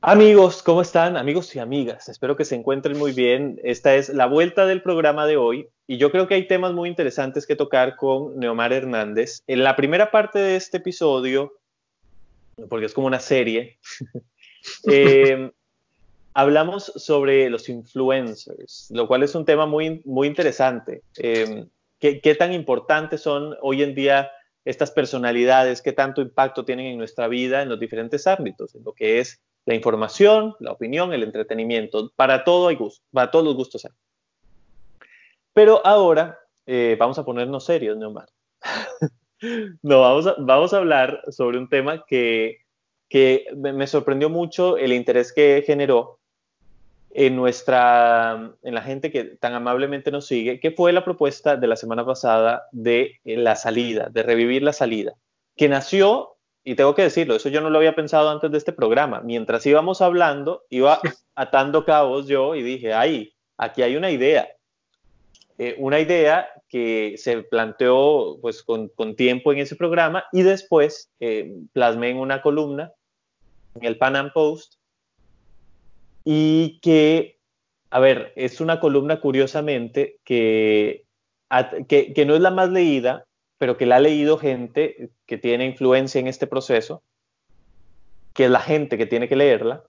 Amigos, ¿cómo están? Amigos y amigas, espero que se encuentren muy bien. Esta es la vuelta del programa de hoy y yo creo que hay temas muy interesantes que tocar con Neomar Hernández. En la primera parte de este episodio, porque es como una serie, eh, hablamos sobre los influencers, lo cual es un tema muy interesante. ¿Qué tan importantes son hoy en día estas personalidades? ¿Qué tanto impacto tienen en nuestra vida en los diferentes ámbitos? En lo que es la información, la opinión, el entretenimiento. Para todo hay gusto, para todos los gustos hay. Pero ahora vamos a ponernos serios, Neomar. No, vamos a hablar sobre un tema que me sorprendió mucho el interés que generó en la gente que tan amablemente nos sigue, que fue la propuesta de la semana pasada de la salida, de revivir la salida, que nació, y tengo que decirlo, eso yo no lo había pensado antes de este programa, mientras íbamos hablando, iba atando cabos yo y dije, ay, aquí hay una idea que se planteó pues con tiempo en ese programa y después plasmé en una columna en el Pan Am Post y que, a ver, es una columna curiosamente que no es la más leída, pero que la ha leído gente que tiene influencia en este proceso, que es la gente que tiene que leerla,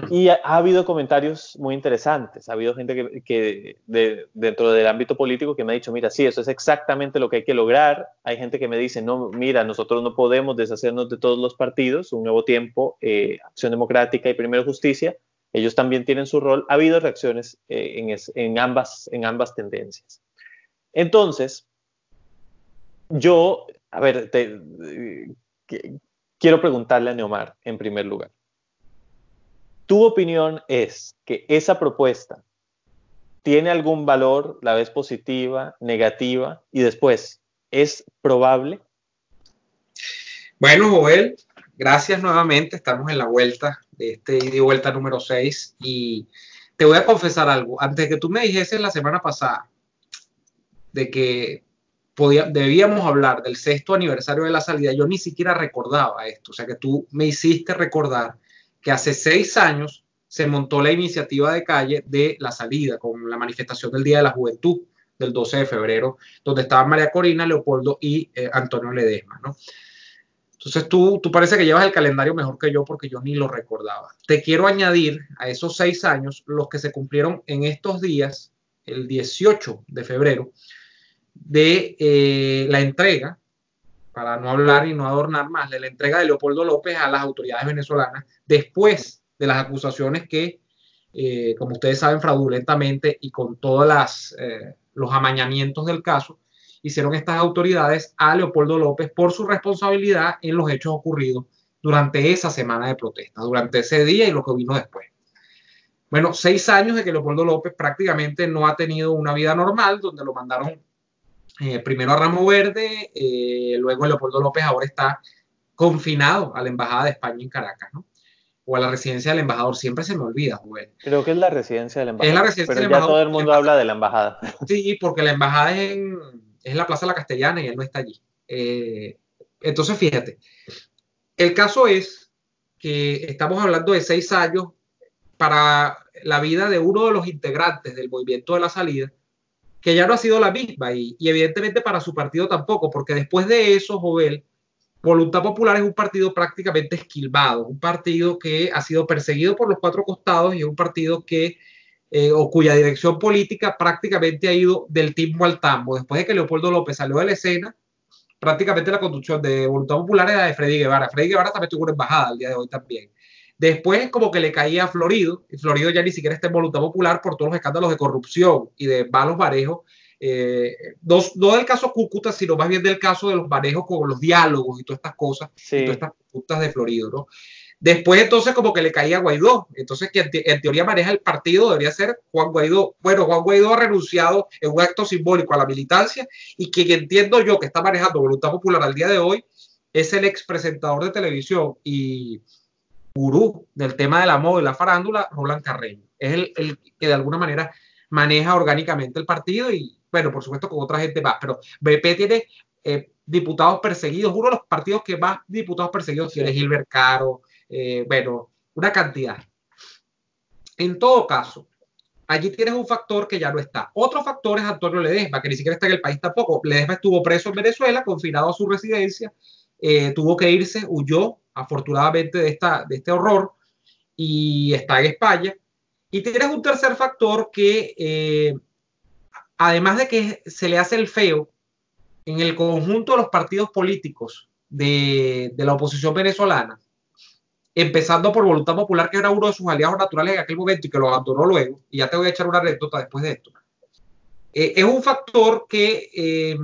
y ha habido comentarios muy interesantes. Ha habido gente dentro del ámbito político que me ha dicho, mira, sí, eso es exactamente lo que hay que lograr. Hay gente que me dice, no, mira, nosotros no podemos deshacernos de todos los partidos, Un Nuevo Tiempo, Acción Democrática y Primero Justicia, ellos también tienen su rol. Ha habido reacciones en ambas tendencias. Entonces, yo, a ver, quiero preguntarle a Neomar en primer lugar. ¿Tu opinión es que esa propuesta tiene algún valor, la ves positiva, negativa, y después, ¿es probable? Bueno, Joel, gracias nuevamente. Estamos en la vuelta de este ida y vuelta número 6 y te voy a confesar algo. Antes de que tú me dijese la semana pasada de que debíamos hablar del 6º aniversario de la salida, yo ni siquiera recordaba esto. O sea que tú me hiciste recordar que hace 6 años se montó la iniciativa de calle de la salida con la manifestación del Día de la Juventud del 12 de febrero, donde estaban María Corina, Leopoldo y Antonio Ledesma, ¿no? Entonces tú parece que llevas el calendario mejor que yo porque yo ni lo recordaba. Te quiero añadir a esos 6 años los que se cumplieron en estos días, el 18 de febrero, de la entrega, para no hablar y no adornar más, de la entrega de Leopoldo López a las autoridades venezolanas después de las acusaciones que, como ustedes saben, fraudulentamente y con todos los amañamientos del caso, hicieron estas autoridades a Leopoldo López por su responsabilidad en los hechos ocurridos durante esa semana de protesta, durante ese día y lo que vino después. Bueno, 6 años de que Leopoldo López prácticamente no ha tenido una vida normal, donde lo mandaron primero a Ramo Verde, luego Leopoldo López ahora está confinado a la Embajada de España en Caracas, ¿no? O a la residencia del embajador, siempre se me olvida, Joel. Creo que es la residencia del Es la embajador, residencia pero del ya embajador. todo el mundo habla de la embajada. Sí, porque la embajada es en la Plaza de la Castellana y él no está allí. Entonces, fíjate, el caso es que estamos hablando de 6 años para la vida de uno de los integrantes del movimiento de la salida, que ya no ha sido la misma y evidentemente para su partido tampoco, porque después de eso, Jovel, Voluntad Popular es un partido prácticamente esquilmado, un partido que ha sido perseguido por los 4 costados y es un partido que o cuya dirección política prácticamente ha ido del timbo al tambo. Después de que Leopoldo López salió de la escena, prácticamente la conducción de Voluntad Popular era de Freddy Guevara. Freddy Guevara también tuvo una embajada al día de hoy también. Después como que le caía a Florido, y Florido ya ni siquiera está en Voluntad Popular por todos los escándalos de corrupción y de malos manejos, no del caso Cúcuta, sino más bien del caso de los manejos con los diálogos y todas estas cosas, sí, y todas estas putas de Florido, ¿no? Después entonces como que le caía a Guaidó, entonces quien en teoría maneja el partido debería ser Juan Guaidó. Bueno, Juan Guaidó ha renunciado en un acto simbólico a la militancia y quien entiendo yo que está manejando Voluntad Popular al día de hoy es el ex presentador de televisión y gurú del tema de la moda y la farándula, Roland Carreño. Es el que de alguna manera maneja orgánicamente el partido y bueno, por supuesto con otra gente más, pero BP tiene diputados perseguidos, uno de los partidos que más diputados perseguidos tiene, Gilbert Caro, bueno, una cantidad. En todo caso, allí tienes un factor que ya no está. Otro factor es Antonio Ledesma, que ni siquiera está en el país tampoco. Ledesma estuvo preso en Venezuela, confinado a su residencia, tuvo que irse, huyó afortunadamente de este horror y está en España. Y tienes un tercer factor que, además de que se le hace el feo en el conjunto de los partidos políticos de la oposición venezolana, empezando por Voluntad Popular, que era uno de sus aliados naturales en aquel momento y que lo abandonó luego, y ya te voy a echar una anécdota después de esto, es un factor que,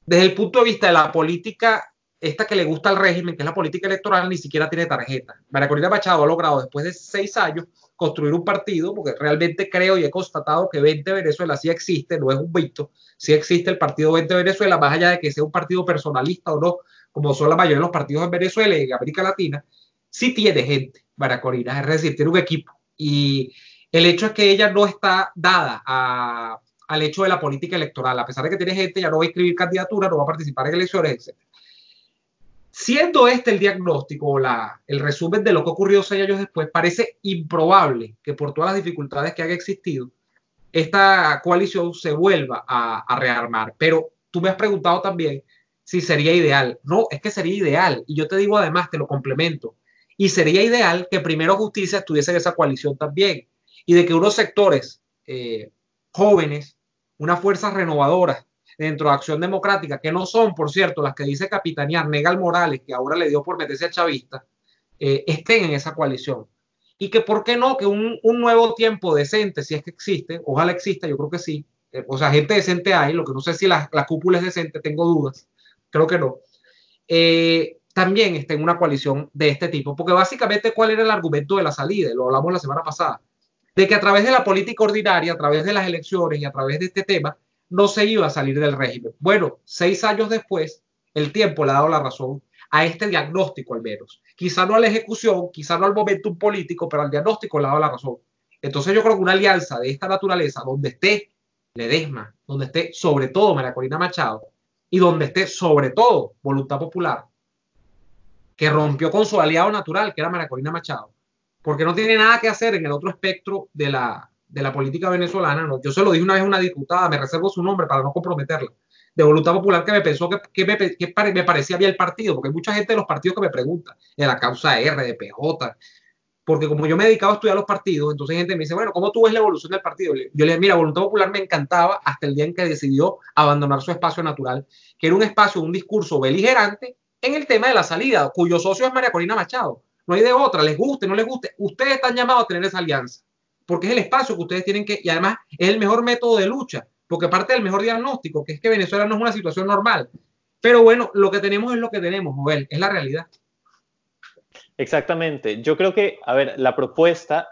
desde el punto de vista de la política, esta que le gusta al régimen, que es la política electoral, ni siquiera tiene tarjeta. María Corina Machado ha logrado, después de 6 años, construir un partido, porque realmente creo y he constatado que 20 Venezuela sí existe, no es un mito, sí existe el partido 20 Venezuela, más allá de que sea un partido personalista o no, como son la mayoría de los partidos en Venezuela y en América Latina, sí tiene gente, María Corina, es decir, tiene un equipo. Y el hecho es que ella no está dada al hecho de la política electoral, a pesar de que tiene gente, ya no va a inscribir candidatura, no va a participar en elecciones, etc. Siendo este el diagnóstico o el resumen de lo que ocurrió 6 años después, parece improbable que por todas las dificultades que han existido, esta coalición se vuelva a rearmar. Pero tú me has preguntado también si sería ideal. No, es que sería ideal. Y yo te digo además, te lo complemento. Y sería ideal que Primero Justicia estuviese en esa coalición también. Y de que unos sectores jóvenes, unas fuerzas renovadoras dentro de Acción Democrática, que no son, por cierto, las que dice capitanear Negal Morales, que ahora le dio por meterse a chavista, estén en esa coalición. Y que, ¿por qué no? Que un nuevo tiempo decente, si es que existe, ojalá exista, yo creo que sí, o sea, gente decente hay, lo que no sé si la cúpula es decente, tengo dudas, creo que no, también esté en una coalición de este tipo, porque básicamente, ¿cuál era el argumento de la salida? Lo hablamos la semana pasada, de que a través de la política ordinaria, a través de las elecciones y a través de este tema, no se iba a salir del régimen. Bueno, 6 años después, el tiempo le ha dado la razón a este diagnóstico al menos. Quizá no a la ejecución, quizá no al momentum político, pero al diagnóstico le ha dado la razón. Entonces yo creo que una alianza de esta naturaleza, donde esté Ledesma, donde esté sobre todo María Corina Machado, y donde esté sobre todo Voluntad Popular, que rompió con su aliado natural, que era María Corina Machado, porque no tiene nada que hacer en el otro espectro de la política venezolana. ¿No? Yo se lo dije una vez a una diputada, me reservo su nombre para no comprometerla, de Voluntad Popular, que me pensó que me parecía bien el partido, porque hay mucha gente de los partidos que me pregunta, de la causa R, de PJ, porque como yo me he dedicado a estudiar los partidos, entonces gente me dice, bueno, ¿cómo tú ves la evolución del partido? Yo le digo, mira, Voluntad Popular me encantaba hasta el día en que decidió abandonar su espacio natural, que era un espacio, un discurso beligerante en el tema de la salida, cuyo socio es María Corina Machado. No hay de otra, les guste, no les guste, ustedes están llamados a tener esa alianza, porque es el espacio que ustedes tienen que, y además es el mejor método de lucha, porque parte del mejor diagnóstico, que es que Venezuela no es una situación normal. Pero bueno, lo que tenemos es lo que tenemos, Joel, es la realidad. Exactamente. Yo creo que, a ver, la propuesta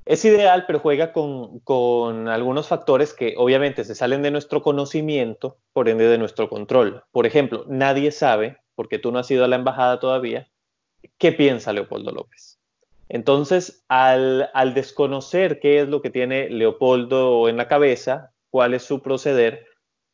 es ideal, pero juega con algunos factores que obviamente se salen de nuestro conocimiento, por ende de nuestro control. Por ejemplo, nadie sabe, porque tú no has ido a la embajada todavía, qué piensa Leopoldo López. Entonces, al desconocer qué es lo que tiene Leopoldo en la cabeza, cuál es su proceder,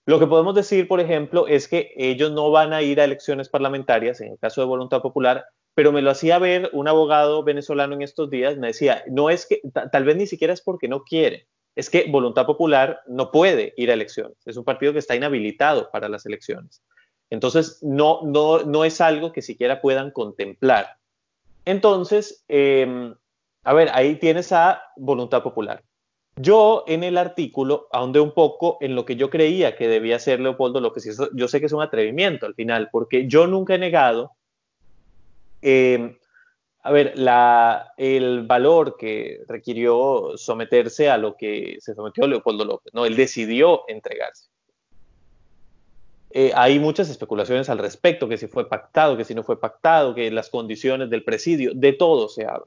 lo que podemos decir, por ejemplo, es que ellos no van a ir a elecciones parlamentarias, en el caso de Voluntad Popular, pero me lo hacía ver un abogado venezolano en estos días, me decía, no es que, tal vez ni siquiera es porque no quiere, es que Voluntad Popular no puede ir a elecciones, es un partido que está inhabilitado para las elecciones. Entonces, no es algo que siquiera puedan contemplar. Entonces, a ver, ahí tienes a Voluntad Popular. Yo en el artículo ahondé un poco en lo que yo creía que debía ser Leopoldo López. Yo sé que es un atrevimiento al final, porque yo nunca he negado, a ver, el valor que requirió someterse a lo que se sometió Leopoldo López, ¿no? Él decidió entregarse. Hay muchas especulaciones al respecto, que si fue pactado, que si no fue pactado, que las condiciones del presidio, de todo se habla.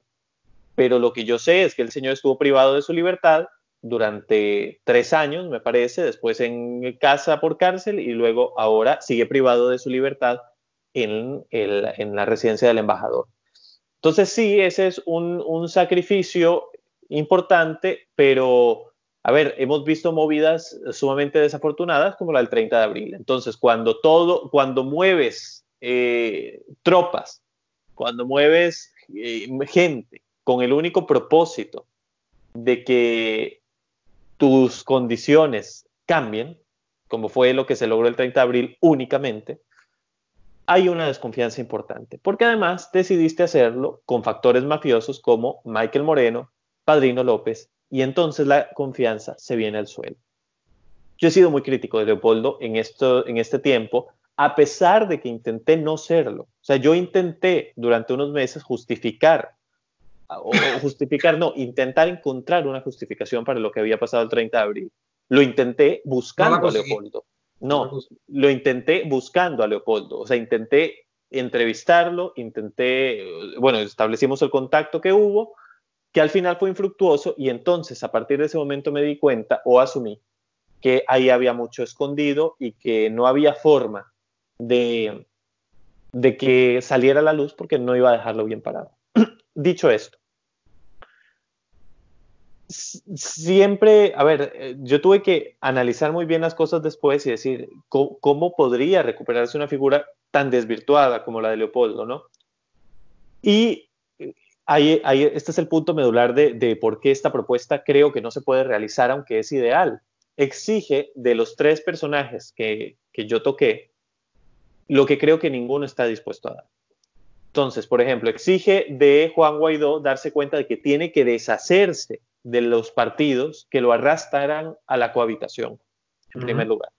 Pero lo que yo sé es que el señor estuvo privado de su libertad durante 3 años, me parece, después en casa por cárcel y luego ahora sigue privado de su libertad en la residencia del embajador. Entonces sí, ese es un sacrificio importante, pero a ver, hemos visto movidas sumamente desafortunadas como la del 30 de abril. Entonces, cuando mueves tropas, cuando mueves gente con el único propósito de que tus condiciones cambien, como fue lo que se logró el 30 de abril únicamente, hay una desconfianza importante, porque además decidiste hacerlo con factores mafiosos como Michael Moreno, Padrino López, y entonces la confianza se viene al suelo. Yo he sido muy crítico de Leopoldo en este tiempo, a pesar de que intenté no serlo. O sea, yo intenté durante unos meses intentar encontrar una justificación para lo que había pasado el 30 de abril. Lo intenté buscando a Leopoldo. No, lo intenté buscando a Leopoldo. O sea, intenté entrevistarlo, establecimos el contacto que hubo, que al final fue infructuoso, y entonces a partir de ese momento me di cuenta o asumí que ahí había mucho escondido y que no había forma de que saliera a la luz, porque no iba a dejarlo bien parado. Dicho esto, siempre, yo tuve que analizar muy bien las cosas después y decir cómo podría recuperarse una figura tan desvirtuada como la de Leopoldo, ¿no? Y este es el punto medular de por qué esta propuesta creo que no se puede realizar, aunque es ideal. Exige de los tres personajes que yo toqué lo que creo que ninguno está dispuesto a dar. Entonces, por ejemplo, exige de Juan Guaidó darse cuenta de que tiene que deshacerse de los partidos que lo arrastrarán a la cohabitación, en primer lugar.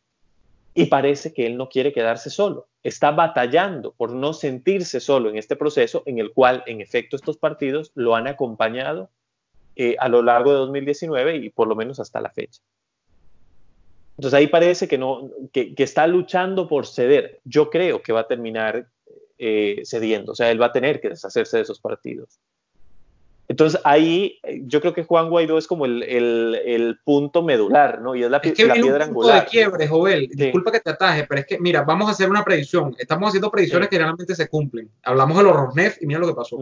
Y parece que él no quiere quedarse solo. Está batallando por no sentirse solo en este proceso en el cual, en efecto, estos partidos lo han acompañado a lo largo de 2019 y por lo menos hasta la fecha. Entonces ahí parece que está luchando por ceder. Yo creo que va a terminar cediendo. O sea, él va a tener que deshacerse de esos partidos. Entonces ahí yo creo que Juan Guaidó es como el punto medular, ¿no? Y es la piedra angular. De quiebre, Joel. Sí. Disculpa que te ataje, pero es que, mira, vamos a hacer una predicción. Estamos haciendo predicciones que generalmente se cumplen. Hablamos de los Rosneft y mira lo que pasó.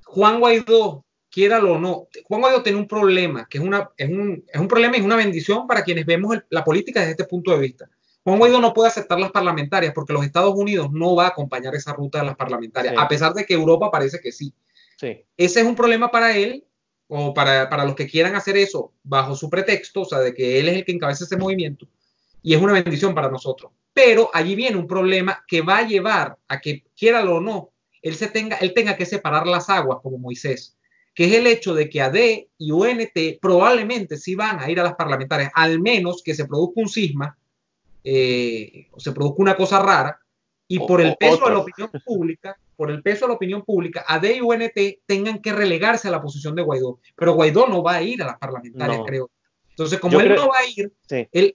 Juan Guaidó, quiéralo o no, Juan Guaidó tiene un problema, que es un problema y es una bendición para quienes vemos la política desde este punto de vista. Juan Guaidó no puede aceptar las parlamentarias porque los Estados Unidos no va a acompañar esa ruta de las parlamentarias, a pesar de que Europa parece que sí. Ese es un problema para él, o para los que quieran hacer eso bajo su pretexto, o sea, de que él es el que encabeza ese movimiento, y es una bendición para nosotros. Pero allí viene un problema que va a llevar a que, quiéralo o no, él tenga que separar las aguas como Moisés, que es el hecho de que AD y UNT probablemente sí van a ir a las parlamentarias, al menos que se produzca un cisma, o se produzca una cosa rara, y por el peso de la opinión pública, AD y UNT tengan que relegarse a la posición de Guaidó. Pero Guaidó no va a ir a las parlamentarias, creo. Entonces, como él no va a ir,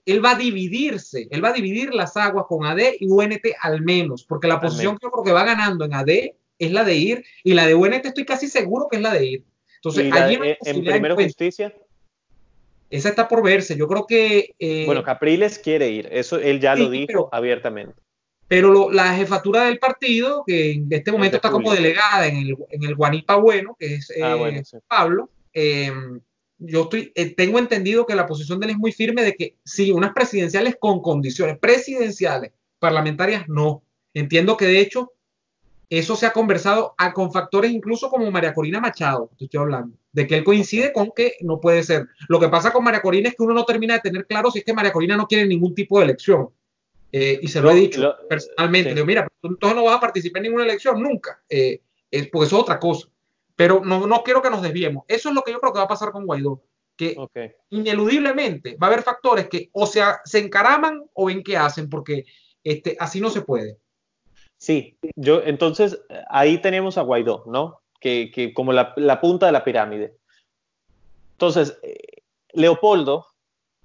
él va a dividirse, él va a dividir las aguas con AD y UNT al menos, porque la posición que yo creo que va ganando en AD es la de ir, y la de UNT estoy casi seguro que es la de ir. Entonces, allí en Primero Justicia. Esa está por verse. Yo creo que... bueno, Capriles quiere ir. Eso él ya lo dijo abiertamente. Pero la jefatura del partido, que en este momento está como delegada en el Guanipa Bueno, que es Pablo, yo tengo entendido que la posición de él es muy firme de que sí, unas presidenciales con condiciones, presidenciales, parlamentarias no. Entiendo que de hecho eso se ha conversado con factores incluso como María Corina Machado, te estoy hablando, de que él coincide con que no puede ser. Lo que pasa con María Corina es que uno no termina de tener claro si es que María Corina no quiere ningún tipo de elección. Y se lo he dicho personalmente. Le digo, mira, tú entonces no vas a participar en ninguna elección nunca, porque eso es otra cosa. Pero no quiero que nos desviemos. Eso es lo que yo creo que va a pasar con Guaidó, que ineludiblemente va a haber factores que o sea, se encaraman o ven qué hacen, porque así no se puede. Sí, entonces ahí tenemos a Guaidó, ¿no? Que como la punta de la pirámide. Entonces, Leopoldo,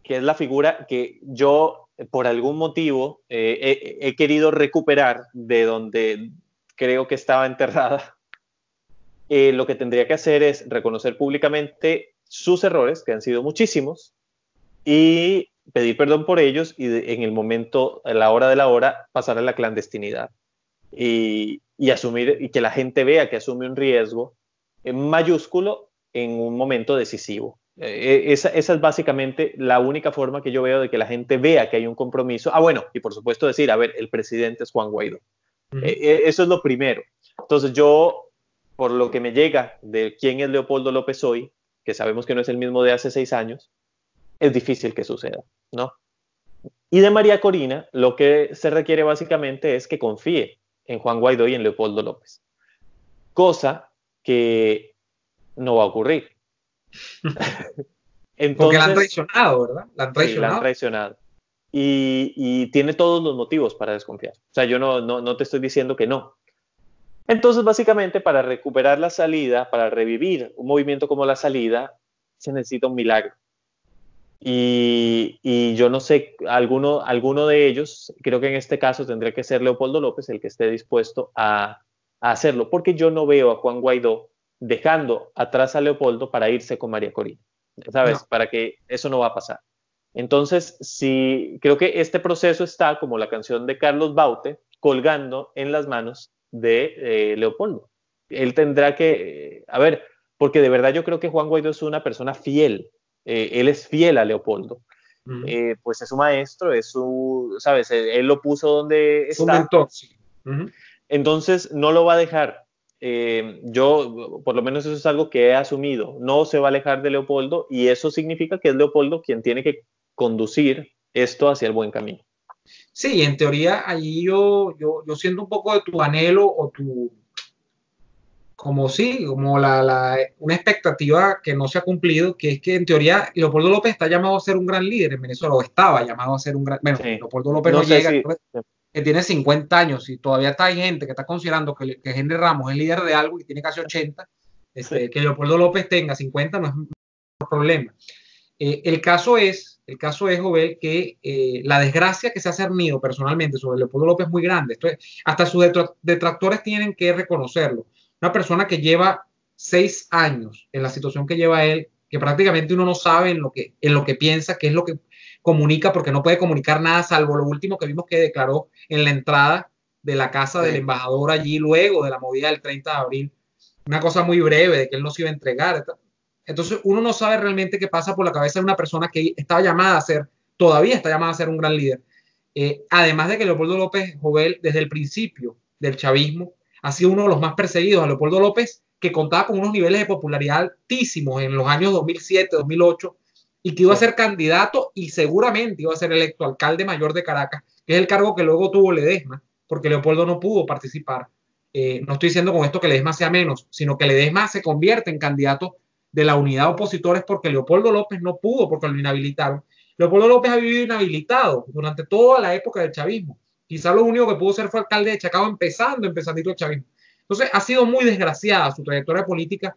que es la figura que yo, por algún motivo, he querido recuperar de donde creo que estaba enterrada, lo que tendría que hacer es reconocer públicamente sus errores, que han sido muchísimos, y pedir perdón por ellos y en el momento, a la hora de la hora, pasar a la clandestinidad. Y asumir, y que la gente vea que asume un riesgo mayúsculo en un momento decisivo. Esa es básicamente la única forma que yo veo de que la gente vea que hay un compromiso. Bueno, y por supuesto decir, a ver, el presidente es Juan Guaidó. Eso es lo primero. Entonces yo, por lo que me llega de quién es Leopoldo López hoy, que sabemos que no es el mismo de hace 6 años, es difícil que suceda, ¿no? Y de María Corina, lo que se requiere básicamente es que confíe en Juan Guaidó y en Leopoldo López, cosa que no va a ocurrir. Porque la han Entonces, traicionado, ¿verdad? La han sí, la han traicionado. traicionado. Y tiene todos los motivos para desconfiar. O sea, yo no te estoy diciendo que no. Entonces, básicamente, para recuperar la salida, para revivir un movimiento como la salida, se necesita un milagro. Y yo no sé, alguno de ellos, creo que en este caso tendría que ser Leopoldo López el que esté dispuesto a hacerlo, porque yo no veo a Juan Guaidó dejando atrás a Leopoldo para irse con María Corina, ¿sabes? No. Para que eso no va a pasar. Entonces, sí, creo que este proceso está, como la canción de Carlos Baute, colgando en las manos de Leopoldo. Él tendrá que, a ver, porque de verdad yo creo que Juan Guaidó es una persona fiel. Él es fiel a Leopoldo. Pues es su maestro, es su, ¿sabes? Él lo puso donde Es un está, mentor, sí. Uh-huh. entonces no lo va a dejar. Yo, por lo menos eso es algo que he asumido, no se va a alejar de Leopoldo y eso significa que es Leopoldo quien tiene que conducir esto hacia el buen camino. Sí, en teoría, allí yo siento un poco de tu anhelo o tu, como sí, como una expectativa que no se ha cumplido, que es que en teoría Leopoldo López está llamado a ser un gran líder en Venezuela, o estaba llamado a ser un gran, bueno, Sí, Leopoldo López no no sé llega, si, que tiene 50 años y todavía está hay gente que está considerando que Henry Ramos es líder de algo y tiene casi 80, sí, que Leopoldo López tenga 50 no es un problema. El caso es, Jovel, que la desgracia que se ha cernido personalmente sobre Leopoldo López es muy grande. Esto es, hasta sus detractores tienen que reconocerlo. Una persona que lleva 6 años en la situación que lleva él, que prácticamente uno no sabe en lo que piensa, qué es lo que comunica, porque no puede comunicar nada, salvo lo último que vimos que declaró en la entrada de la casa del sí, embajador allí, luego de la movida del 30 de abril. Una cosa muy breve de que él no se iba a entregar. Entonces uno no sabe realmente qué pasa por la cabeza de una persona que estaba llamada a ser, todavía está llamada a ser un gran líder. Además de que Leopoldo López Jovel, desde el principio del chavismo, ha sido uno de los más perseguidos. A Leopoldo López, que contaba con unos niveles de popularidad altísimos en los años 2007, 2008, y que iba a sí, ser candidato y seguramente iba a ser electo alcalde mayor de Caracas, que es el cargo que luego tuvo Ledesma, porque Leopoldo no pudo participar. No estoy diciendo con esto que Ledesma sea menos, sino que Ledesma se convierte en candidato de la unidad opositora es porque Leopoldo López no pudo, porque lo inhabilitaron. Leopoldo López ha vivido inhabilitado durante toda la época del chavismo. Quizá lo único que pudo ser fue alcalde de Chacao empezandito el chavismo. Entonces ha sido muy desgraciada su trayectoria política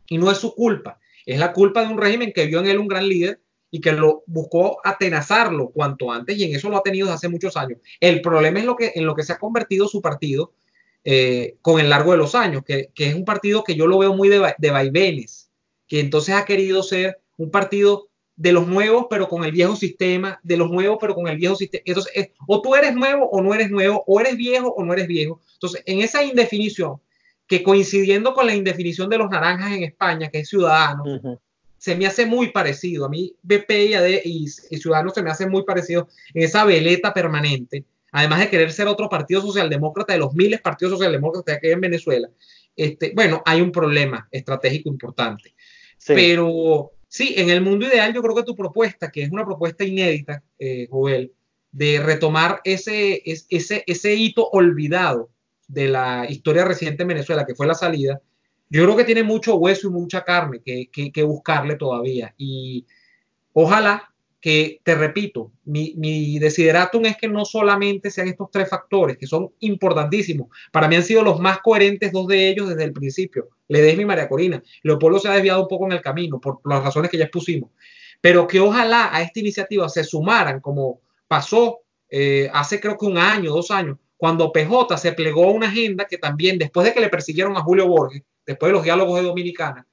y no es su culpa. Es la culpa de un régimen que vio en él un gran líder y que lo buscó atenazarlo cuanto antes y en eso lo ha tenido desde hace muchos años. El problema es en lo que se ha convertido su partido con el largo de los años, que es un partido que yo lo veo muy de vaivenes, que entonces ha querido ser un partido de los nuevos, pero con el viejo sistema, de los nuevos, pero con el viejo sistema. Entonces, o tú eres nuevo o no eres nuevo, o eres viejo o no eres viejo. Entonces, en esa indefinición, que coincidiendo con la indefinición de los naranjas en España, que es Ciudadanos, uh-huh, se me hace muy parecido. A mí, BP y AD y Ciudadanos se me hacen muy parecidos en esa veleta permanente, además de querer ser otro partido socialdemócrata de los miles de partidos socialdemócratas que hay en Venezuela. Bueno, hay un problema estratégico importante. sí. Pero sí, en el mundo ideal yo creo que tu propuesta, que es una propuesta inédita, Joel, de retomar ese hito olvidado de la historia reciente en Venezuela, que fue la salida, yo creo que tiene mucho hueso y mucha carne que buscarle todavía. Y ojalá que, te repito, mi desideratum es que no solamente sean estos tres factores, que son importantísimos. Para mí han sido los más coherentes, dos de ellos desde el principio, Ledesma y María Corina. Leopoldo se ha desviado un poco en el camino por las razones que ya expusimos. Pero que ojalá a esta iniciativa se sumaran, como pasó hace creo que un año, 2 años, cuando PJ se plegó a una agenda que también, después de que le persiguieron a Julio Borges, después de los diálogos de Dominicana,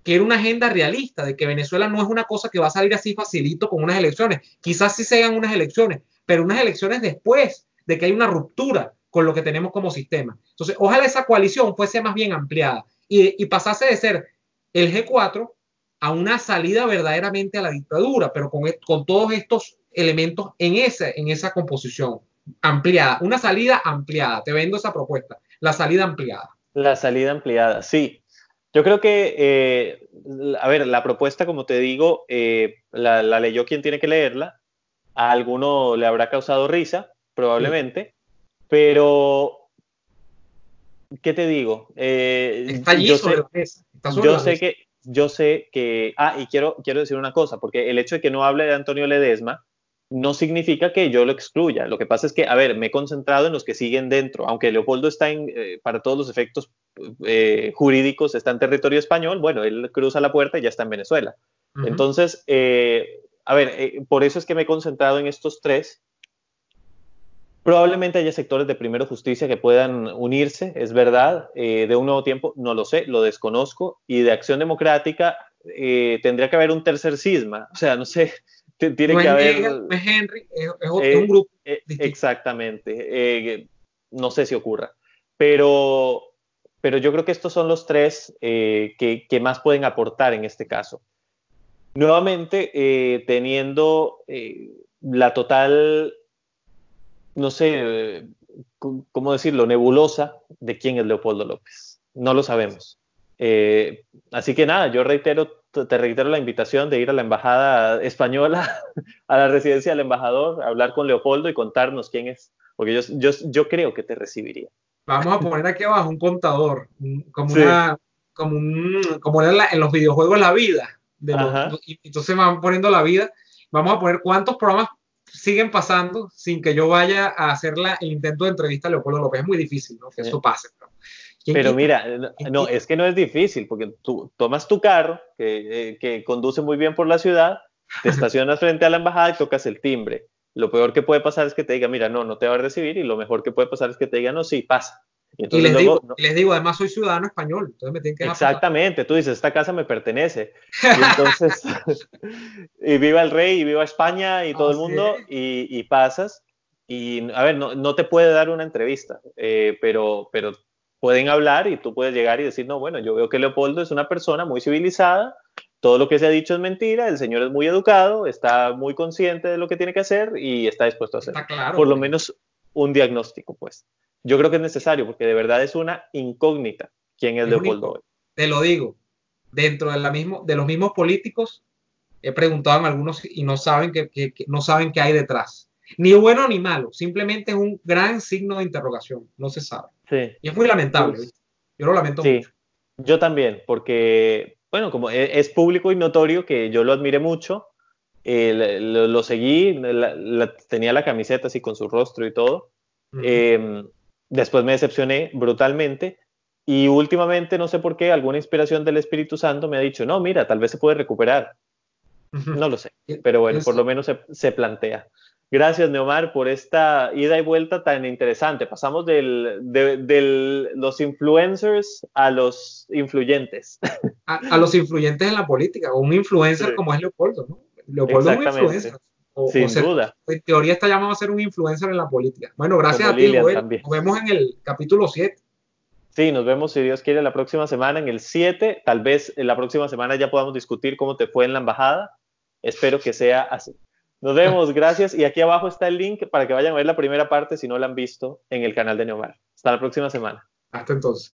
que era una agenda realista, de que Venezuela no es una cosa que va a salir así facilito con unas elecciones. Quizás sí se hagan unas elecciones, pero unas elecciones después de que hay una ruptura con lo que tenemos como sistema. Entonces, ojalá esa coalición fuese más bien ampliada y pasase de ser el G4 a una salida verdaderamente a la dictadura, pero con todos estos elementos en esa composición, ampliada, una salida ampliada. Te vendo esa propuesta, la salida ampliada. La salida ampliada, sí. Yo creo que, a ver, la propuesta, como te digo, la leyó quien tiene que leerla. A alguno le habrá causado risa, Sí. probablemente, pero, ¿qué te digo? Está allí sobre la mesa, está sobre la mesa. Yo sé que, y quiero decir una cosa, porque el hecho de que no hable de Antonio Ledesma no significa que yo lo excluya. Lo que pasa es que, a ver, me he concentrado en los que siguen dentro, aunque Leopoldo está para todos los efectos jurídicos, está en territorio español, bueno, él cruza la puerta y ya está en Venezuela. Ujú. Entonces, a ver, por eso es que me he concentrado en estos tres. Probablemente haya sectores de Primero Justicia que puedan unirse, es verdad, de un nuevo tiempo, no lo sé, lo desconozco, y de Acción Democrática tendría que haber un tercer cisma, o sea, no sé, tiene No que es haber... Mega, no es Henry, es un grupo distinto. Exactamente, no sé si ocurra, pero, pero yo creo que estos son los tres que más pueden aportar en este caso. Nuevamente, teniendo la total, no sé, ¿cómo decirlo?, nebulosa de quién es Leopoldo López. No lo sabemos. Así que nada, yo te reitero la invitación de ir a la embajada española, a la residencia del embajador, a hablar con Leopoldo y contarnos quién es, porque yo creo que te recibiría. Vamos a poner aquí abajo un contador, como Sí, una, como era en los videojuegos la vida. ajá. Y entonces van poniendo la vida. Vamos a poner cuántos programas siguen pasando sin que yo vaya a hacer el intento de entrevista a Leopoldo López. Es muy difícil, ¿no? Que eso pase. ¿Quién Pero quita? mira, ¿Quién no, quita? es que no es difícil, porque tú tomas tu carro, que conduce muy bien por la ciudad, te estacionas frente a la embajada y tocas el timbre. Lo peor que puede pasar es que te diga, mira, no, no te va a recibir, y lo mejor que puede pasar es que te diga, no, sí, pasa. Y Y entonces luego, no, les digo, además soy ciudadano español, entonces me tienen que dejar pasar. exactamente, tú dices, esta casa me pertenece. Y entonces, y viva el rey, y viva España, y todo el Así mundo, es. y pasas. Y, a ver, no te puede dar una entrevista, pero pueden hablar y tú puedes llegar y decir, no, bueno, yo veo que Leopoldo es una persona muy civilizada, todo lo que se ha dicho es mentira, el señor es muy educado, está muy consciente de lo que tiene que hacer y está dispuesto a hacerlo. Está claro, Por lo porque menos un diagnóstico, pues. Yo creo que es necesario, porque de verdad es una incógnita quién es es Leopoldo único. hoy. Te lo digo, dentro de los mismos políticos, he preguntado a algunos y no saben no saben qué hay detrás. Ni bueno ni malo, simplemente es un gran signo de interrogación, no se sabe. Sí, Y es muy lamentable, pues, ¿viste? Yo lo lamento sí, mucho. yo también, porque, bueno, como es público y notorio que yo lo admiré mucho, lo seguí, tenía la camiseta así con su rostro y todo. Uh -huh. Eh, Después me decepcioné brutalmente y últimamente, no sé por qué, alguna inspiración del Espíritu Santo me ha dicho, no, mira, tal vez se puede recuperar. Uh -huh. No lo sé, pero bueno, por lo menos se plantea. Gracias, Neomar, por esta ida y vuelta tan interesante. Pasamos de los influencers a los influyentes. A los influyentes en la política, o un Sí, influencer como es Leopoldo, ¿no? Leopoldo es un influencer, exactamente, sin duda, en teoría está llamado a ser un influencer en la política. Bueno, gracias como a ti, Lilian Joel. también. Nos vemos en el capítulo 7. Sí, nos vemos si Dios quiere la próxima semana en el 7. Tal vez en la próxima semana ya podamos discutir cómo te fue en la embajada. Espero que sea así. Nos vemos, gracias. Y aquí abajo está el link para que vayan a ver la primera parte si no la han visto en el canal de Neomar. Hasta la próxima semana. Hasta entonces.